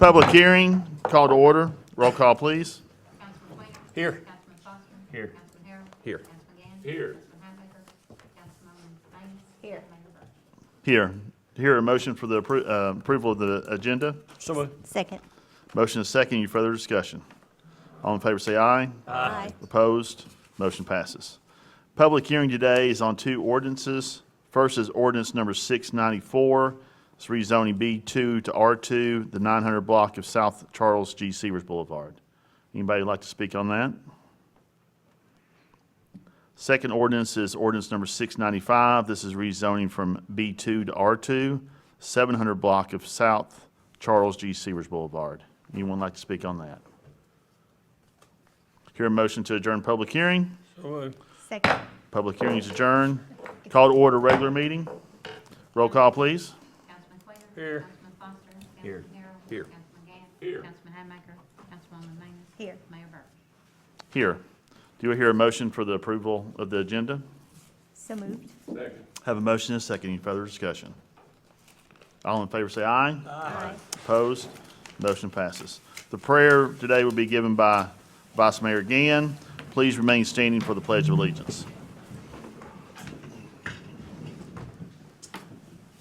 Public hearing, call to order. Roll call, please. Councilman Quainer. Here. Councilman Foster. Here. Councilman Harrell. Here. Councilman Gann. Here. Councilman Hatmaker. Councilman Manis. Here. Mayor Burke. Here. Hear a motion for the approval of the agenda. So moved. Second. Motion is second. Any further discussion? All in favor say aye. Aye. Opposed? Motion passes. Public hearing today is on two ordinances. First is ordinance number 694. It's rezoning B2 to R2, the 900 block of South Charles G. Severs Boulevard. Anybody like to speak on that? Second ordinance is ordinance number 695. This is rezoning from B2 to R2, 700 block of South Charles G. Severs Boulevard. Anyone like to speak on that? Hear a motion to adjourn public hearing? So moved. Second. Public hearing is adjourned. Call to order regular meeting. Roll call, please. Councilman Quainer. Here. Councilman Foster. Here. Councilman Harrell. Here. Councilman Gann. Here. Councilman Hatmaker. Councilwoman Manis. Here. Mayor Burke. Here. Do I hear a motion for the approval of the agenda? So moved. Have a motion and a second. Any further discussion? All in favor say aye. Aye. Opposed? Motion passes. The prayer today will be given by Vice Mayor Gann. Please remain standing for the Pledge of Allegiance.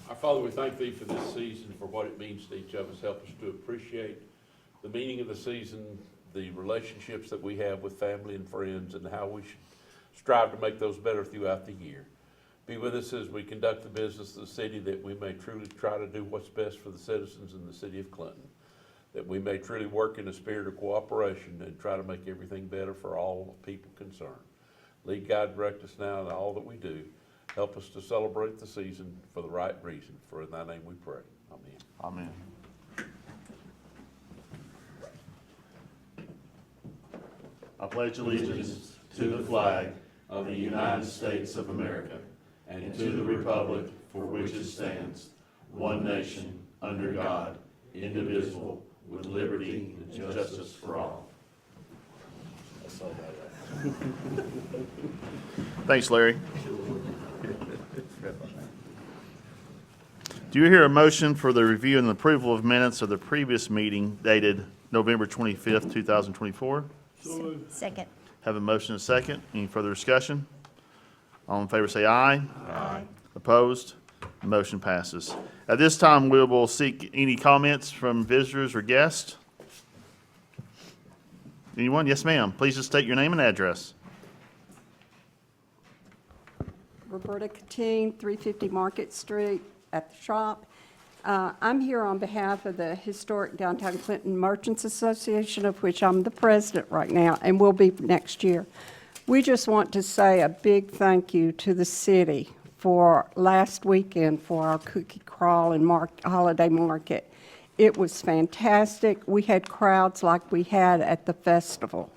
Our Father, we thank Thee for this season, for what it means to each of us. Help us to appreciate the meaning of the season, the relationships that we have with family and friends, and how we should strive to make those better throughout the year. Be with us as we conduct the business of the city, that we may truly try to do what's best for the citizens in the city of Clinton, that we may truly work in a spirit of cooperation and try to make everything better for all people concerned. Lead, guide, direct us now in all that we do. Help us to celebrate the season for the right reason. For in Thy name we pray. Amen. Amen. I pledge allegiance to the flag of the United States of America and to the republic for which it stands, one nation, under God, indivisible, with liberty and justice for all. Thanks, Larry. Do you hear a motion for the review and approval of minutes of the previous meeting dated November 25th, 2024? Second. Have a motion and a second. Any further discussion? All in favor say aye. Aye. Opposed? Motion passes. At this time, we will seek any comments from visitors or guests. Anyone? Yes, ma'am. Please just state your name and address. Roberta Catine, 350 Market Street at the shop. I'm here on behalf of the Historic Downtown Clinton Merchants Association, of which I'm the president right now and will be next year. We just want to say a big thank you to the city for last weekend for our cookie crawl and holiday market. It was fantastic. We had crowds like we had at the festival.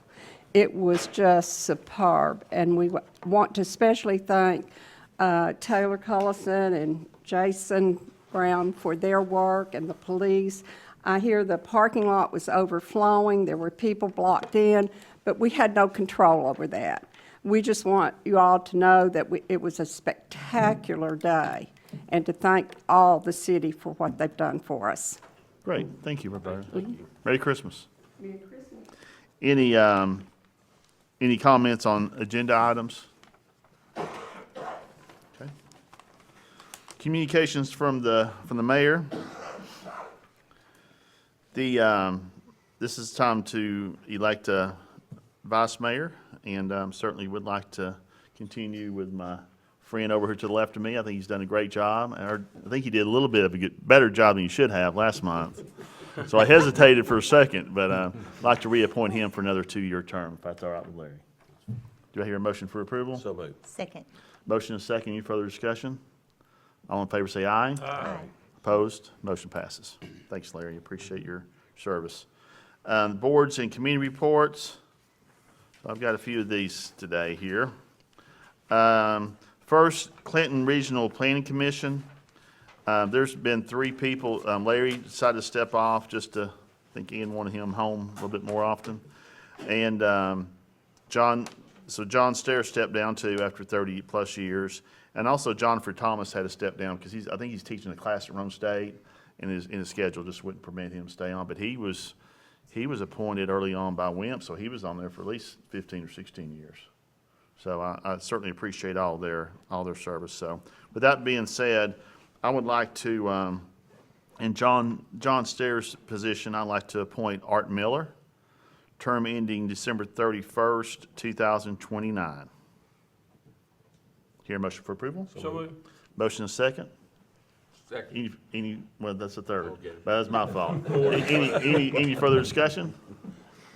It was just superb, and we want to especially thank Taylor Cullison and Jason Brown for their work, and the police. I hear the parking lot was overflowing. There were people blocked in, but we had no control over that. We just want you all to know that it was a spectacular day, and to thank all the city for what they've done for us. Great. Thank you, Roberta. Thank you. Merry Christmas. Merry Christmas. Any comments on agenda items? Okay. Communications from the mayor. This is time to elect a vice mayor, and certainly would like to continue with my friend over here to the left of me. I think he's done a great job. I think he did a little bit of a better job than he should have last month. So I hesitated for a second, but I'd like to reappoint him for another 2-year term, if that's all right with Larry. Do I hear a motion for approval? So moved. Second. Motion and second. Any further discussion? All in favor say aye. Aye. Opposed? Motion passes. Thanks, Larry. Appreciate your service. Boards and community reports. So I've got a few of these today here. First, Clinton Regional Planning Commission. There's been 3 people. Larry decided to step off just to, I think Ian wanted him home a little bit more often. And John Stair stepped down too after 30-plus years. And also Jonathan Thomas had to step down because I think he's teaching a class at Rome State. and his schedule just wouldn't permit him to stay on. But he was appointed early on by WIMP, so he was on there for at least 15 or 16 years. So I certainly appreciate all their service. So with that being said, I would like to, in John Stairs' position, I'd like to appoint Art Miller, term ending December 31st, 2029. Hear a motion for approval? So moved. Motion is second. Second. Well, that's the third. Okay. But that's my fault. Any further discussion?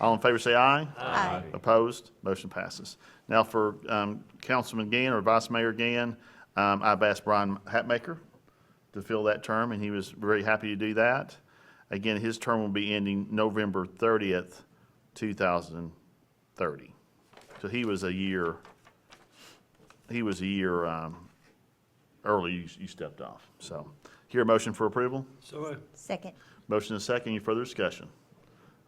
All in favor say aye. Aye. Opposed? Motion passes. Now for Councilman Gann or Vice Mayor Gann, I've asked Brian Hatmaker to fill that term, and he was very happy to do that. Again, his term will be ending November 30th, 2030. So he was a year early you stepped off. So, hear a motion for approval? So moved. Second. Motion is second. Any further discussion?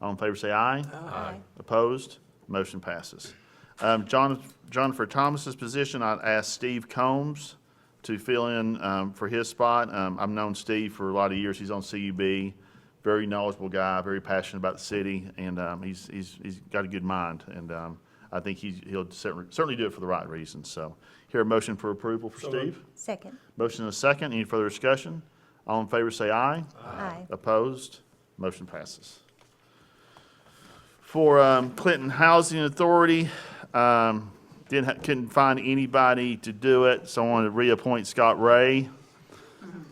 All in favor say aye. Aye. Opposed? Motion passes. Jonathan Thomas's position, I'd ask Steve Combs to fill in for his spot. I've known Steve for a lot of years. He's on CUB. Very knowledgeable guy, very passionate about the city, and he's got a good mind. And I think he'll certainly do it for the right reasons. So, hear a motion for approval for So Steve? moved. Second. Motion is second. Any further discussion? All in favor say aye. Aye. Opposed? Motion passes. For Clinton Housing Authority, couldn't find anybody to do it, so I wanted to reappoint Scott Ray.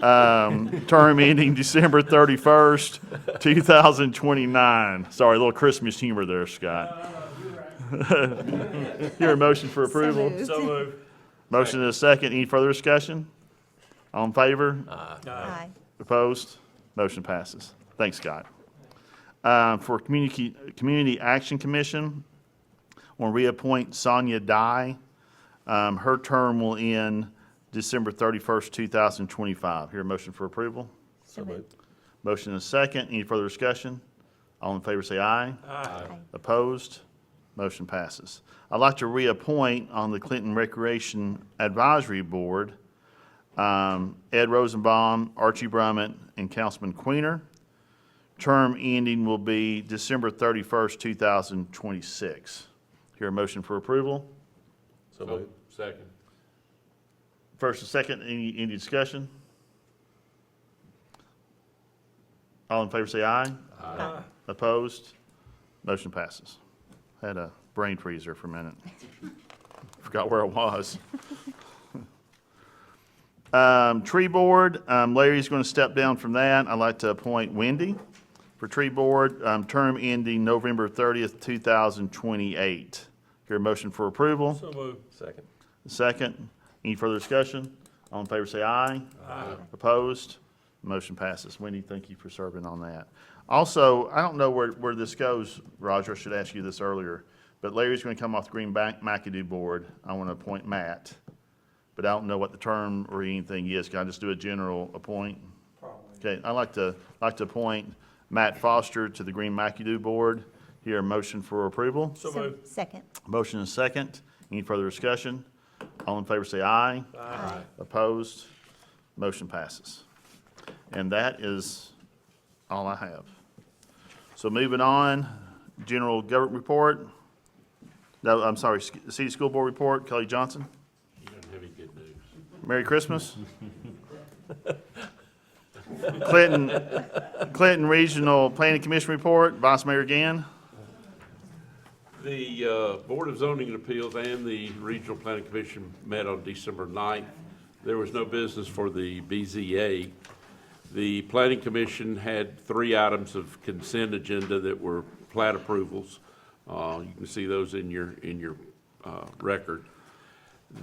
Term ending December 31st, 2029. Sorry, a little Christmas humor there, Scott. Hear a motion for approval? moved. So moved. Motion is second. Any further discussion? All in favor? Aye. Opposed? Motion passes. Thanks, Scott. For Community Action Commission, we'll reappoint Sonia Dye. Her term will end December 31st, 2025. Hear a motion for approval? So moved. Motion is second. Any further discussion? All in favor say aye. Aye. Opposed? Motion passes. I'd like to reappoint on the Clinton Recreation Advisory Board, Ed Rosenbaum, Archie Brummett, and Councilman Queener. Term ending will be December 31st, 2026. Hear a motion for approval? So moved. Second. First and second, any discussion? All in favor say aye. Aye. Opposed? Motion passes. Had a brain freeze there for a minute. Forgot where I was. Tree Board, Larry's going to step down from that. I'd like to appoint Wendy for Tree Board, term ending November 30th, 2028. Hear a motion for approval? So moved. Second. Second. Any further discussion? All in favor say aye. Aye. Opposed? Motion passes. Wendy, thank you for serving on that. Also, I don't know where this goes, Roger, I should ask you this earlier, but Larry's going to come off the Green McAdoo Board. I want to appoint Matt, but I don't know what the term or anything is. Can I just do a general appoint? Probably. Okay, I'd like to appoint Matt Foster to the Green McAdoo Board. Hear a motion for approval? So moved. Second. Motion is second. Any further discussion? All in favor say aye. Aye. Opposed? Motion passes. And that is all I have. So moving on, general government report. No, I'm sorry, city school board report, Kelly Johnson. You don't have any good news. Merry Christmas. Clinton Regional Planning Commission report, Vice Mayor Gann. The Board of Zoning and Appeals and the Regional Planning Commission met on December 9th. There was no business for the BZA. The Planning Commission had 3 items of consent agenda that were plat approvals. You can see those in your record.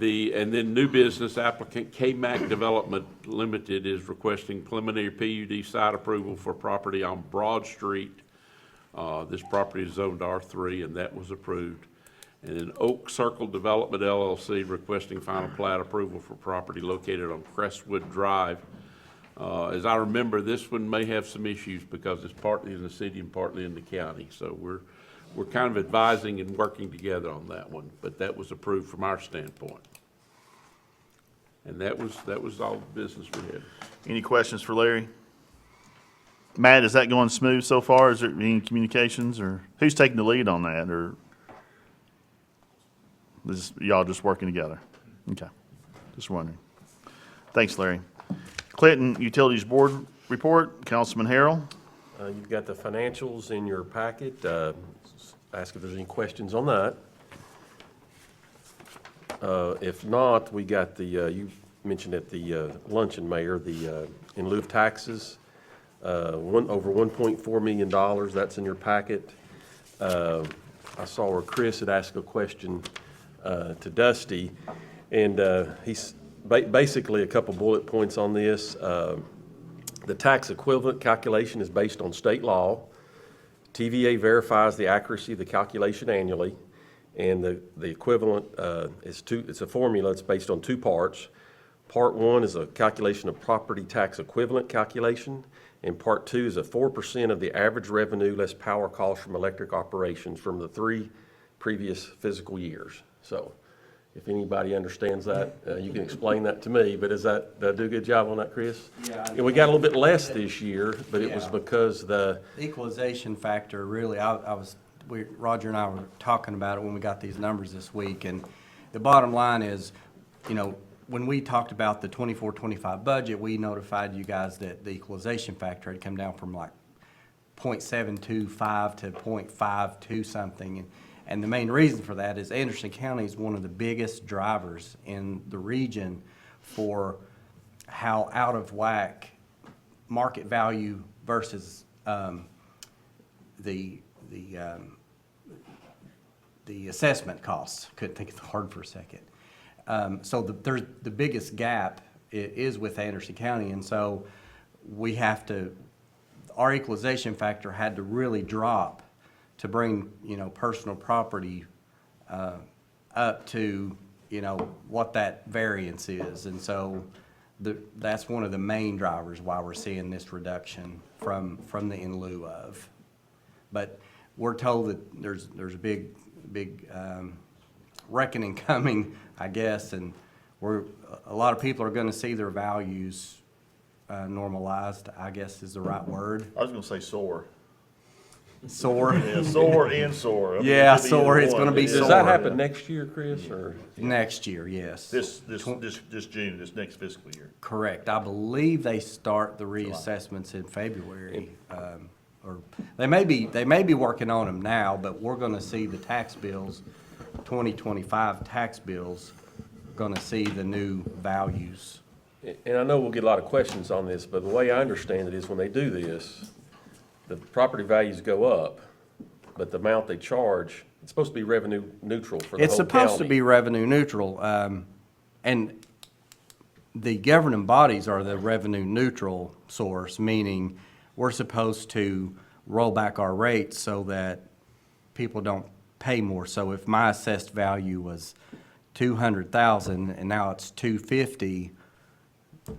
And then new business applicant K-Mac Development Limited is requesting preliminary PUD site approval for property on Broad Street. This property is zoned R3, and that was approved. And then Oak Circle Development LLC requesting final plat approval for property located on Crestwood Drive. As I remember, this one may have some issues because it's partly in the city and partly in the county. So we're kind of advising and working together on that one, but that was approved from our standpoint. And that was all the business we had. Any questions for Larry? Matt, is that going smooth so far? Is there any communications, or who's taking the lead on that, or is y'all just working together? Okay, just wondering. Thanks, Larry. Clinton Utilities Board report, Councilman Harrell. You've got the financials in your packet. Ask if there's any questions on that. If not, we got the, you mentioned at the luncheon, Mayor, the in lieu of taxes, over $1.4 million, that's in your packet. I saw where Chris had asked a question to Dusty, and he's basically a couple bullet points on this. The tax equivalent calculation is based on state law. TVA verifies the accuracy of the calculation annually, and the equivalent it's a formula. It's based on two parts. Part one is a calculation of property tax equivalent calculation, and part two is a 4% of the average revenue less power costs from electric operations from the 3 previous fiscal years. So if anybody understands that, you can explain that to me, but did I do a good job on that, Chris? Yeah. And we got a little bit less this year, but it was Yeah. because The equalization factor, really, Roger and I were talking about it when we got these numbers this week, and the bottom line is, you know, when we talked about the 24-25 budget, we notified you guys that the equalization factor had come down from like 0.725 to 0.52 something. And the main reason for that is Anderson County is one of the biggest drivers in the region for how out of whack market value versus the assessment costs. Couldn't think of the word for a second. So there's the biggest gap is with Anderson County, and so we have to, our equalization factor had to really drop to bring, you know, personal property up to, you know, what that variance is. And so that's one of the main drivers why we're seeing this reduction from the in lieu of. But we're told that there's a big reckoning coming, I guess, and a lot of people are gonna see their values normalized, I guess is the right word. I was gonna say soar. Soar. Yeah, soar and soar. I mean, Yeah, it could be soar, either it's one. gonna be Yeah. does soar. that happen next year, Chris, or? Next year, yes. This June, this next fiscal year. Correct. I believe they start the reassessments in February. Or they may be working on them now, but we're gonna see the tax bills, 2025 tax bills, gonna see the new values. And I know we'll get a lot of questions on this, but the way I understand it is when they do this, the property values go up, but the amount they charge, it's supposed to be revenue neutral for the whole county. It's supposed to be revenue neutral, and the governing bodies are the revenue neutral source, meaning we're supposed to roll back our rates so that people don't pay more. So if my assessed value was 200,000 and now it's 250,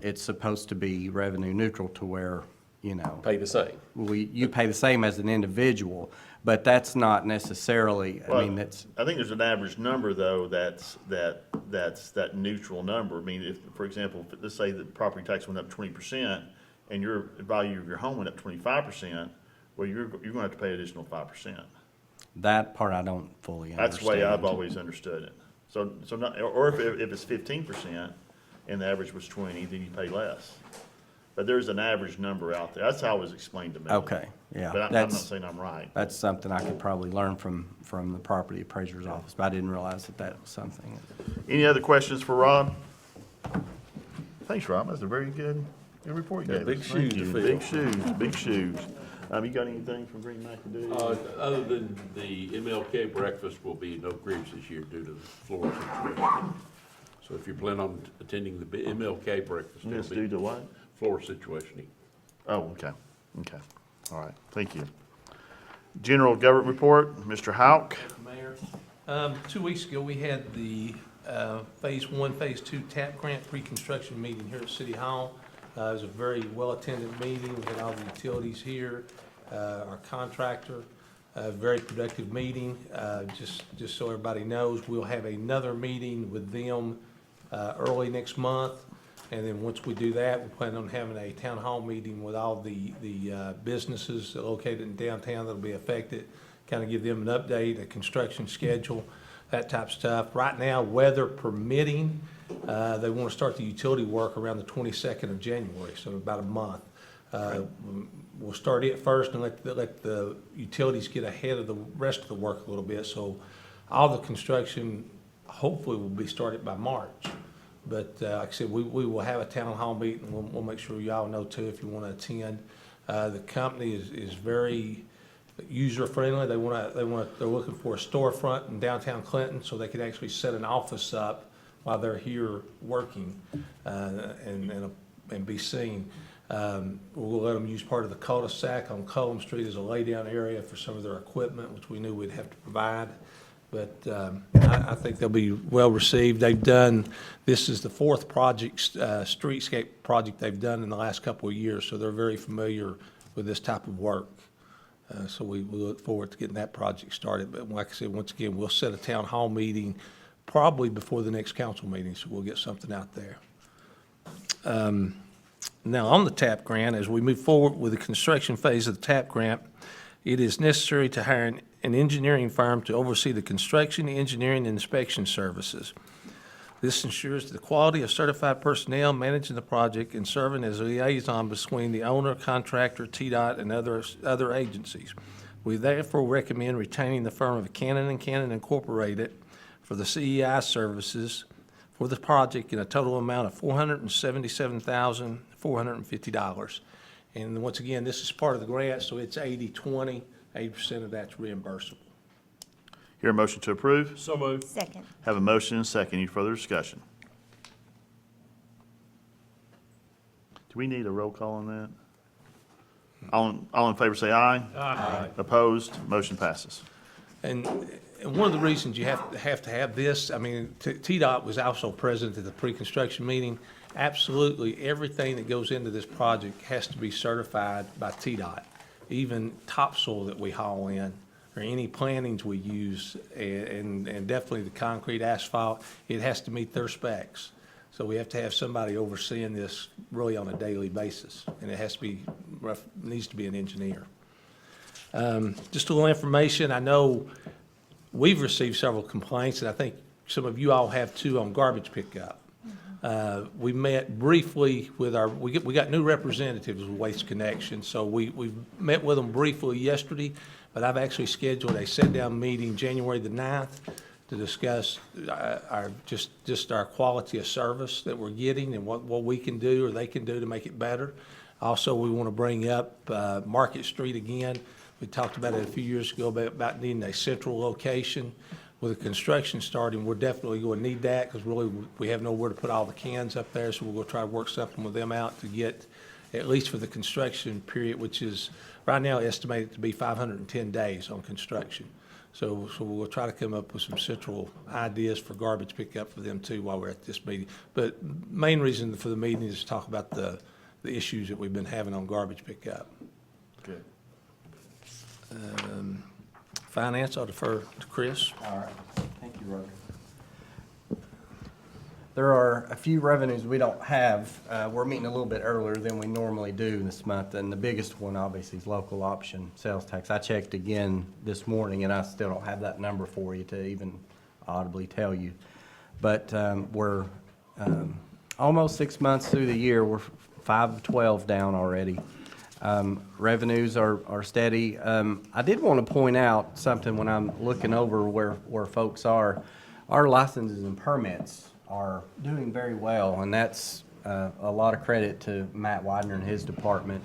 it's supposed to be revenue neutral to where, you know, Pay the same. you pay the same as an individual, but that's not necessarily, I mean, Well, that's, I think there's an average number, though, that's that neutral number. I mean, if, for example, let's say the property tax went up 20%, and your value of your home went up 25%, well, you're gonna have to pay additional 5%. that part I don't fully understand. That's the way I've always understood it. So not, or if it's 15%, and the average was 20, then you pay less. But there's an average number out there. That's how it was explained to me. Okay, yeah. But I'm not That's- saying I'm right. That's something I could probably learn from the property appraiser's office, but I didn't realize that was something. Any other questions for Rob? Thanks, Rob. That's a very good report you Yeah, gave big us. Thank shoes to you. fill. Big shoes, big shoes. You got anything from Green McAdoo? Other than the MLK breakfast will be no Griggs this year due to the floor situation. So if you plan on attending the MLK breakfast, it'll Yes, be due to what? floor situationing. Oh, okay, okay. All right, thank you. General Government Report, Mr. Hauk. Mayor, 2 weeks ago, we had the Phase 1, Phase 2 TAP grant pre-construction meeting here at City Hall. It was a very well-attended meeting. We had all the utilities here, our contractor, a very productive meeting. Just so everybody knows, we'll have another meeting with them early next month. And then once we do that, we plan on having a town hall meeting with all the businesses located in downtown that'll be affected, kind of give them an update, a construction schedule, that type of stuff. Right now, weather permitting, they want to start the utility work around the 22nd of January, so about a month. We'll start it first and let the utilities get ahead of the rest of the work a little bit. So all the construction hopefully will be started by March. But like I said, we will have a town hall meeting. We'll make sure y'all know too if you want to attend. The company is very user-friendly. They're looking for a storefront in downtown Clinton so they can actually set an office up while they're here working and be seen. We'll let them use part of the cul-de-sac on Cullum Street as a laydown area for some of their equipment, which we knew we'd have to provide. But I think they'll be well received. This is the fourth streetscape project they've done in the last couple of years, so they're very familiar with this type of work. So we look forward to getting that project started. But like I said, once again, we'll set a town hall meeting probably before the next council meeting, so we'll get something out there. Now, on the TAP grant, as we move forward with the construction phase of the TAP grant, it is necessary to hire an engineering firm to oversee the construction, engineering, and inspection services. This ensures the quality of certified personnel managing the project and serving as a liaison between the owner, contractor, TDOT, and other agencies. We therefore recommend retaining the firm of Cannon & Cannon Incorporated for the CEI services for the project in a total amount of $477,450. And once again, this is part of the grant, so it's 80-20, 80% of that's reimbursable. Hear a motion to approve? So moved. Second. Have a motion and a second. Any further discussion? Do we need a roll call on that? All in favor say aye. Aye. Opposed? Motion passes. And one of the reasons you have to have this, I mean, TDOT was also present at the pre-construction meeting. Absolutely, everything that goes into this project has to be certified by TDOT, even topsoil that we haul in, or any plantings we use, and definitely the concrete, asphalt, it has to meet their specs. So we have to have somebody overseeing this really on a daily basis, and it has to be, needs to be an engineer. Just a little information, I know we've received several complaints, and I think some of you all have too, on garbage pickup. We met briefly with we got new representatives with Waste Connection, so we met with them briefly yesterday, but I've actually scheduled a sit-down meeting January the 9th to discuss our quality of service that we're getting and what we can do or they can do to make it better. Also, we want to bring up Market Street again. We talked about it a few years ago about needing a central location. With the construction starting, we're definitely going to need that because really we have nowhere to put all the cans up there, so we're going to try to work something with them out to get, at least for the construction period, which is right now estimated to be 510 days on construction. So we'll try to come up with some central ideas for garbage pickup for them too while we're at this meeting. But main reason for the meeting is to talk about the issues that we've been having on garbage pickup. Good. Finance, I'll defer to Chris. All right, thank you, Roger. There are a few revenues we don't have. We're meeting a little bit earlier than we normally do this month, and the biggest one obviously is local option sales tax. I checked again this morning, and I still don't have that number for you to even audibly tell you. But we're almost 6 months through the year. We're 5 of 12 down already. Revenues are steady. I did want to point out something when I'm looking over where folks are. Our licenses and permits are doing very well, and that's a lot of credit to Matt Widener and his department.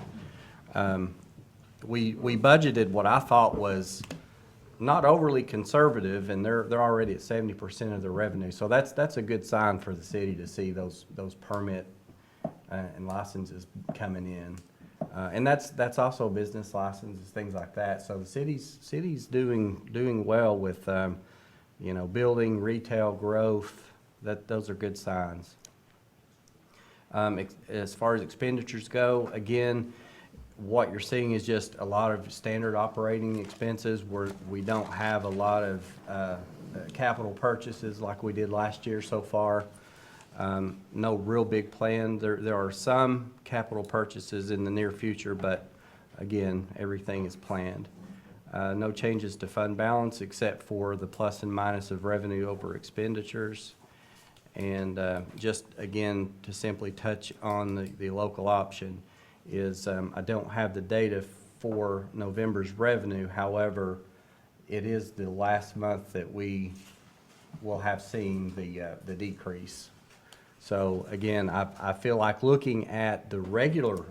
We budgeted what I thought was not overly conservative, and they're already at 70% of their revenue. So that's a good sign for the city to see those permit and licenses coming in. And that's also business licenses, things like that. So the city's doing well with, building, retail growth. Those are good signs. As far as expenditures go, again, what you're seeing is just a lot of standard operating expenses where we don't have a lot of capital purchases like we did last year so far. No real big plan. There are some capital purchases in the near future, but again, everything is planned. No changes to fund balance except for the plus and minus of revenue over expenditures. And just again, to simply touch on the local option is, I don't have the data for November's revenue. However, it is the last month that we will have seen the decrease. So again, I feel like looking at the regular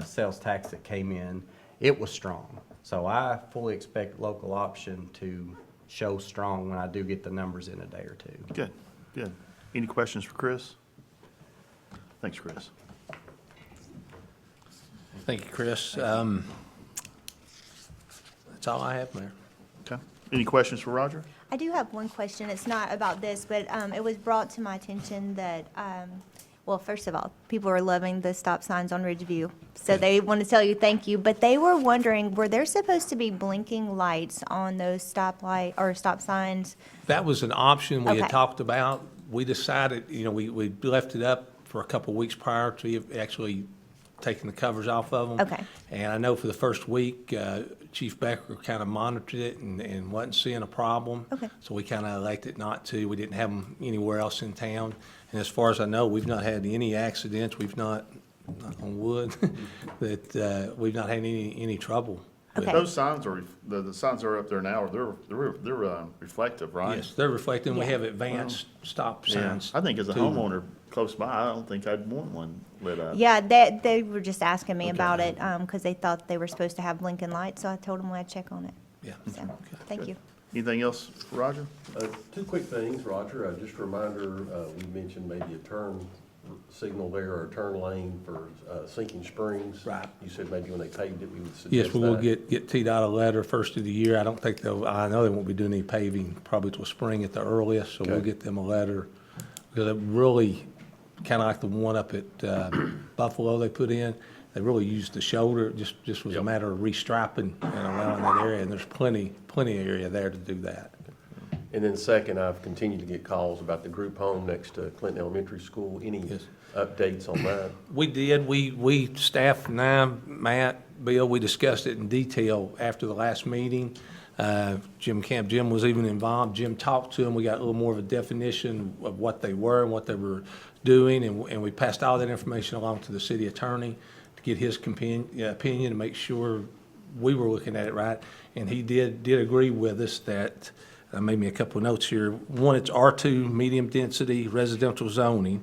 sales tax that came in, it was strong. So I fully expect local option to show strong when I do get the numbers in a day or two. Good, good. Any questions for Chris? Thanks, Chris. Thank you, Chris. That's all I have, Mayor. Okay. Any questions for Roger? I do have one question. It's not about this, but it was brought to my attention that, well, first of all, people are loving the stop signs on Ridgeview. So they want to tell you thank you. But they were wondering, were there supposed to be blinking lights on those stop signs? That was an option we Okay. had talked about. We decided, we left it up for a couple of weeks prior to actually taking the covers off of them. Okay. And I know for the first week, Chief Becker kind of monitored it and wasn't seeing a problem. Okay. So we kind of elected not to. We didn't have them anywhere else in town. And as far as I know, we've not had any accidents. We've not, knock on wood, that we've not had any trouble. with it. Okay. Those signs are, the signs are up there now, they're reflective, right? Yes, they're reflecting. We Yeah. have advanced stop Yeah. signs. I think as a too. homeowner close by, I don't think I'd want one lit up. Yeah, they were just asking me about it because they thought they were supposed to have blinking lights. So I told them I'd check on it. Yeah. So, thank you. Anything else for Roger? Two quick things, Roger. Just a reminder, we mentioned maybe a turn signal there or a turn lane for Sinking Springs. Right. You said maybe when they paved it, we would suggest Yes, we will that. get TDOT a letter first of the year. I don't think I know they won't be doing any paving probably till spring at the earliest, so we'll Okay. get them a letter. Because it really, kind of like the one up at Buffalo they put in, they really used the shoulder, it just was a Yep. matter of restriping and allowing that area, and there's plenty of area there to do that. And then second, I've continued to get calls about the group home next to Clinton Elementary School. Any Yes. updates on that? We did, we, staff and I, Matt, Bill, we discussed it in detail after the last meeting. Jim was even involved. Jim talked to them. We got a little more of a definition of what they were and what they were doing, and we passed all that information along to the city attorney to get his opinion to make sure we were looking at it right. And he did agree with us that, I made me a couple of notes here. One, it's R2 medium-density residential zoning,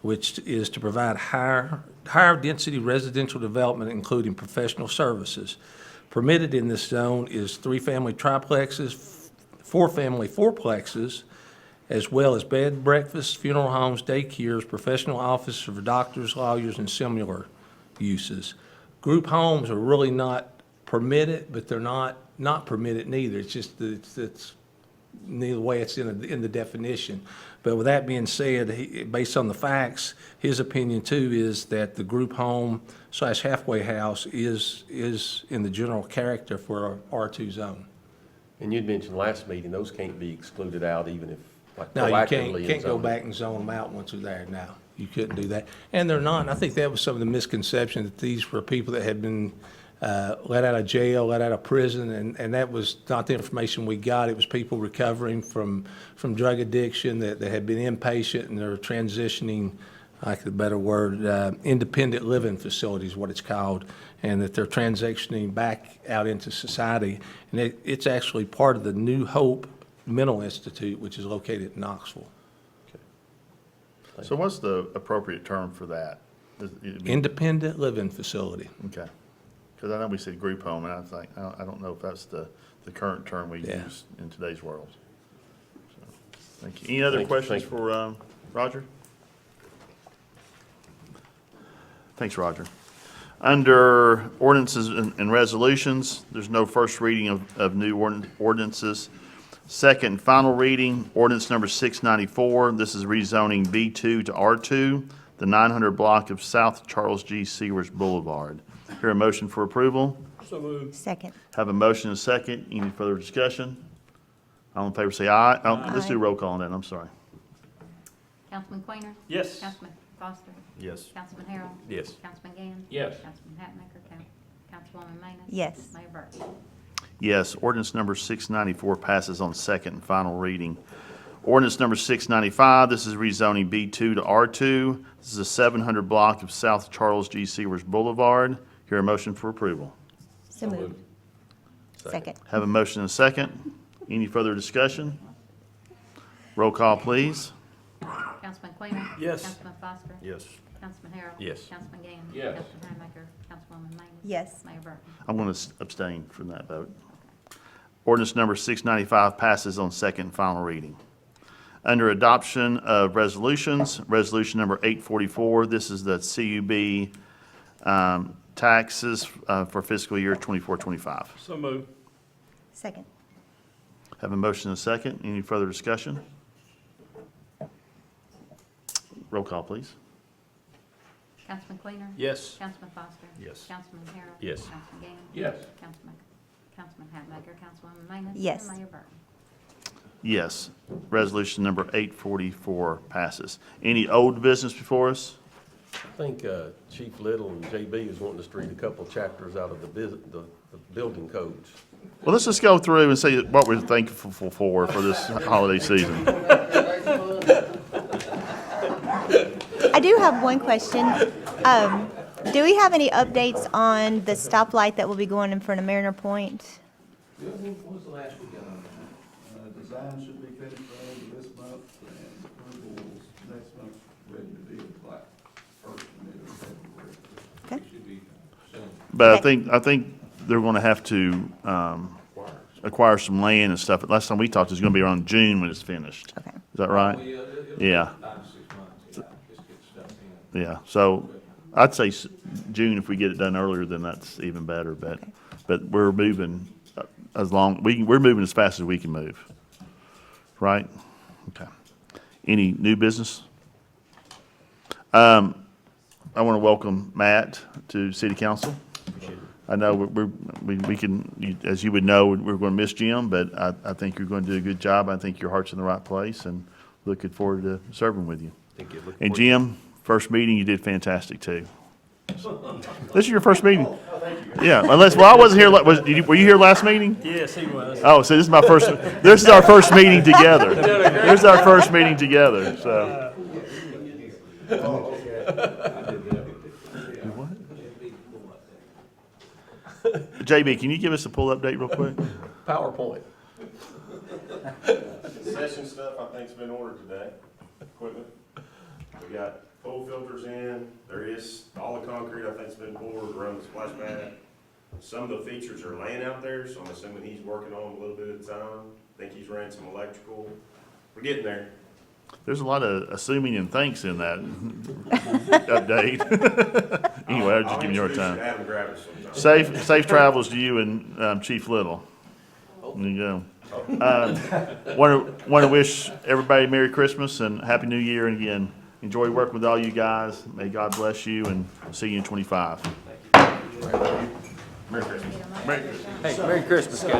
which is to provide higher-density residential development, including professional services. Permitted in this zone is 3-family triplexes, 4-family fourplexes, as well as bed, breakfast, funeral homes, daycares, professional offices for doctors, lawyers, and similar uses. Group homes are really not permitted, but they're not permitted neither. It's just that it's neither way it's in the definition. But with that being said, based on the facts, his opinion too is that the group home / halfway house is in the general character for our R2 zone. And you'd mentioned last meeting, those can't be excluded out even if, like No, you proactively in can't go zoning. back and zone them out once they're there now. You couldn't do that. And they're not, and I think that was some of the misconception, that these were people that had been let out of jail, let out of prison, and that was not the information we got. It was people recovering from drug addiction that had been inpatient, and they're transitioning, like the better word, independent living facilities, what it's called, and that they're transitioning back out into society. And it's actually part of the New Hope Mental Institute, which is located in Knoxville. So what's the appropriate term for that? Independent living facility. Okay. Because I know we said group home, and I was like, I don't know if that's the current term we Yeah. use in today's world. So, thank you. Any other Thank you. questions Thank you. for Roger? Thanks, Roger. Under ordinances and resolutions, there's no first reading of new ordinances. Second and final reading, ordinance number 694. This is rezoning B2 to R2, the 900 block of South Charles G. Sewers Boulevard. Hear a motion for approval? Second. Have a motion and a second. Any further discussion? All in favor say aye. Oh, let's do roll call on that, I'm sorry. Councilman Quainer. Yes. Councilman Foster. Yes. Councilman Harrell. Yes. Councilman Gann. Yes. Councilman Hatmaker. Councilwoman Manis. Yes. Mayor Burton. Yes, ordinance number 694 passes on second and final reading. Ordinance number 695, this is rezoning B2 to R2. This is a 700 block of South Charles G. Sewers Boulevard. Hear a motion for approval. So moved. Second. Have a motion and a second. Any further discussion? Roll call, please. Councilman Quainer. Yes. Councilman Foster. Yes. Councilman Harrell. Yes. Councilman Gann. Yes. Councilman Hatmaker. Councilwoman Manis. Yes. Mayor Burton. I'm going to abstain from that vote. Ordinance number 695 passes on second and final reading. Under adoption of resolutions, resolution number 844, this is the CUB taxes for fiscal year 24-25. So moved. Second. Have a motion and a second. Any further discussion? Roll call, please. Councilman Quainer. Yes. Councilman Foster. Yes. Councilman Harrell. Yes. Councilman Gann. Yes. Councilman Hatmaker. Councilwoman Manis. Yes. And Mayor Burton. Yes. Resolution number 844 passes. Any old business before us? I think Chief Little and JB is wanting us to read a couple chapters out of the building codes. Well, let's just go through and see what we're thankful for this holiday season. I do have one question. Do we have any updates on the stoplight that will be going in front of Mariner Point? When was the last weekend on that? Design should be finished by the end of this month, and approvals next month, ready to be like first and middle of February. Okay. Should be soon. But Okay. I think they're going to have to acquire some land and stuff. Last time we talked, it's going to be around June when it's finished. Okay. Is that right? Well, it'll Yeah. take 5 to 6 months, just get stuff in. Yeah, so I'd say June, if we get it done earlier, then that's even better, but we're moving we're moving as fast as we can move. Right? Okay. Any new business? I want to welcome Matt to City Council. I know we can, as you would know, we're going to miss Jim, but I think you're going to do a good job. I think your heart's in the right place, and looking forward to serving with you. Thank you. Looking And forward- Jim, first meeting, you did fantastic too. This is your first meeting? Yeah, unless, well, I wasn't here, were you here last meeting? Yes, he was. Oh, so this is this is our first meeting together. This is our first meeting together, so. JB, can you give us a pull update real quick? PowerPoint. Session stuff, I think's been ordered today, equipment. We got full filters in, there is, all the concrete, I think's been poured around the splash pad. Some of the features are laying out there, so I'm assuming he's working on them a little bit at a time. I think he's ran some electrical. We're getting there. There's a lot of assuming and thanks in that update. Anyway, I'm just giving you a hard time. Have him grab us sometime. Safe travels to you and Chief Little. There you go. Want to wish everybody Merry Christmas and Happy New Year, and again, enjoy working with all you guys. May God bless you, and see you in 25. Merry Christmas. Hey, Merry Christmas, guys.